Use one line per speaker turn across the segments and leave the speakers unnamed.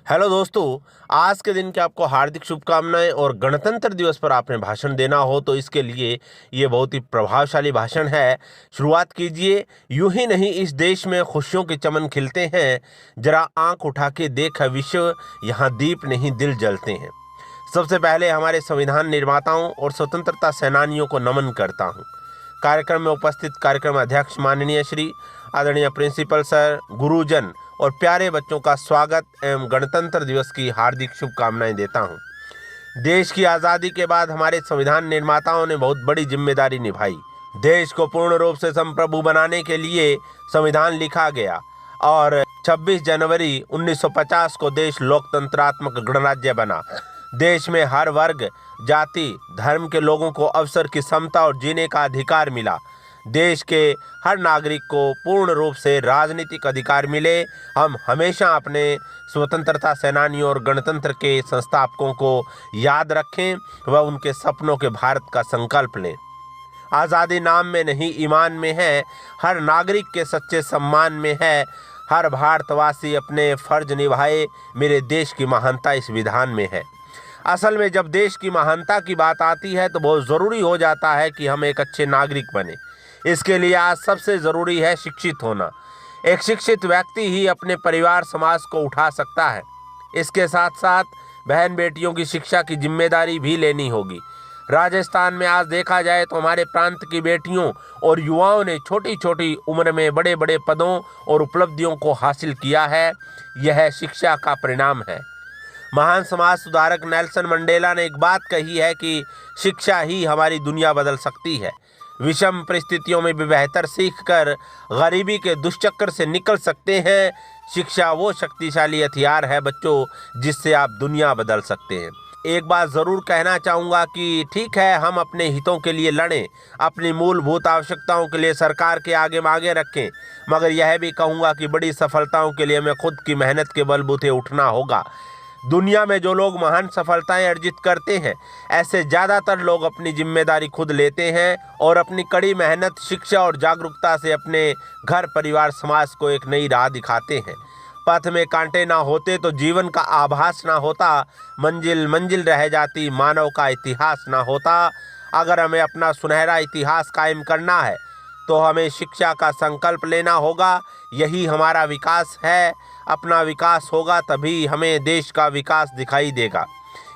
Hello दोस्तों, आज के दिन की आपको हार्दिक शुभकामनाएं। और गणतंत्र दिवस पर आपने भाषण देना हो तो इसके लिए ये बहुत ही प्रभावशाली भाषण है। शुरुआत कीजिए। यूं ही नहीं इस देश में खुशियों के चमन खिलते हैं, जरा आंख उठा के देख विश्व, यहाँ दीप नहीं दिल जलते हैं। सबसे पहले हमारे संविधान निर्माताओं और स्वतंत्रता सेनानियों को नमन करता हूँ। कार्यक्रम में उपस्थित कार्यक्रम अध्यक्ष माननीय श्री आदरणीय प्रिंसिपल सर, गुरुजन और प्यारे बच्चों का स्वागत एवं गणतंत्र दिवस की हार्दिक शुभकामनाएं देता हूं। देश की आज़ादी के बाद हमारे संविधान निर्माताओं ने बहुत बड़ी जिम्मेदारी निभाई। देश को पूर्ण रूप से संप्रभु बनाने के लिए संविधान लिखा गया और 26 जनवरी 1950 को देश लोकतंत्रात्मक गणराज्य बना। देश में हर वर्ग, जाति, धर्म के लोगों को अवसर की समता और जीने का अधिकार मिला। देश के हर नागरिक को पूर्ण रूप से राजनीतिक अधिकार मिले। हम हमेशा अपने स्वतंत्रता सेनानियों और गणतंत्र के संस्थापकों को याद रखें व उनके सपनों के भारत का संकल्प लें। आज़ादी नाम में नहीं, ईमान में है। हर नागरिक के सच्चे सम्मान में है। हर भारतवासी अपने फर्ज निभाए, मेरे देश की महानता इस विधान में है। असल में जब देश की महानता की बात आती है तो बहुत ज़रूरी हो जाता है कि हम एक अच्छे नागरिक बने। इसके लिए आज सबसे ज़रूरी है शिक्षित होना। एक शिक्षित व्यक्ति ही अपने परिवार समाज को उठा सकता है। इसके साथ साथ बहन बेटियों की शिक्षा की जिम्मेदारी भी लेनी होगी। राजस्थान में आज देखा जाए तो हमारे प्रांत की बेटियों और युवाओं ने छोटी छोटी उम्र में बड़े बड़े पदों और उपलब्धियों को हासिल किया है। यह शिक्षा का परिणाम है। महान समाज सुधारक नेल्सन मंडेला ने एक बात कही है कि शिक्षा ही हमारी दुनिया बदल सकती है। विषम परिस्थितियों में भी बेहतर सीखकर गरीबी के दुष्चक्र से निकल सकते हैं। शिक्षा वो शक्तिशाली हथियार है बच्चों, जिससे आप दुनिया बदल सकते हैं। एक बात ज़रूर कहना चाहूँगा कि ठीक है, हम अपने हितों के लिए लड़ें, अपनी मूलभूत आवश्यकताओं के लिए सरकार के आगे मांगे रखें, मगर यह भी कहूँगा कि बड़ी सफलताओं के लिए हमें खुद की मेहनत के बलबूते उठना होगा। दुनिया में जो लोग महान सफलताएं अर्जित करते हैं, ऐसे ज़्यादातर लोग अपनी जिम्मेदारी खुद लेते हैं और अपनी कड़ी मेहनत, शिक्षा और जागरूकता से अपने घर, परिवार, समाज को एक नई राह दिखाते हैं। पथ में कांटे ना होते तो जीवन का आभास ना होता, मंजिल मंजिल रह जाती, मानव का इतिहास ना होता। अगर हमें अपना सुनहरा इतिहास कायम करना है तो हमें शिक्षा का संकल्प लेना होगा। यही हमारा विकास है। अपना विकास होगा तभी हमें देश का विकास दिखाई देगा।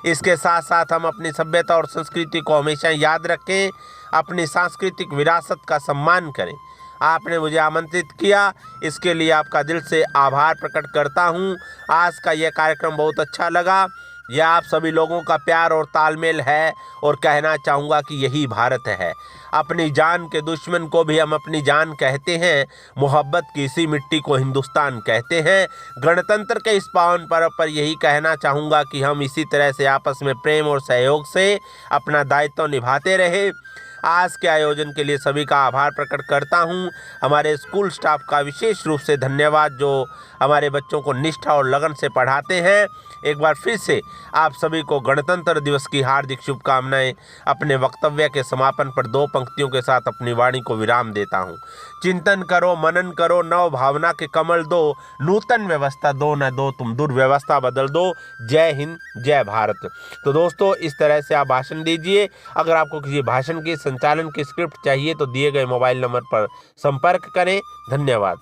इसके साथ साथ हम अपनी सभ्यता और संस्कृति को हमेशा याद रखें, अपनी सांस्कृतिक विरासत का सम्मान करें। आपने मुझे आमंत्रित किया, इसके लिए आपका दिल से आभार प्रकट करता हूँ। आज का यह कार्यक्रम बहुत अच्छा लगा। यह आप सभी लोगों का प्यार और तालमेल है और कहना चाहूँगा कि यही भारत है। अपनी जान के दुश्मन को भी हम अपनी जान कहते हैं। मोहब्बत की इसी मिट्टी को हिंदुस्तान कहते हैं। गणतंत्र के इस पावन पर्व पर यही कहना चाहूँगा कि हम इसी तरह से आपस में प्रेम और सहयोग से अपना दायित्व निभाते रहे। आज के आयोजन के लिए सभी का आभार प्रकट करता हूं। हमारे स्कूल स्टाफ का विशेष रूप से धन्यवाद, जो हमारे बच्चों को निष्ठा और लगन से पढ़ाते हैं। एक बार फिर से आप सभी को गणतंत्र दिवस की हार्दिक शुभकामनाएं। अपने वक्तव्य के समापन पर 2 पंक्तियों के साथ अपनी वाणी को विराम देता हूं। चिंतन करो, मनन करो, नव भावना के कमल दो, नूतन व्यवस्था दो न दो, तुम दुर्व्यवस्था बदल दो। जय हिंद, जय भारत। तो दोस्तों, इस तरह से आप भाषण दीजिए। अगर आपको किसी भाषण की संचालन की स्क्रिप्ट चाहिए तो दिए गए मोबाइल नंबर पर संपर्क करें। धन्यवाद।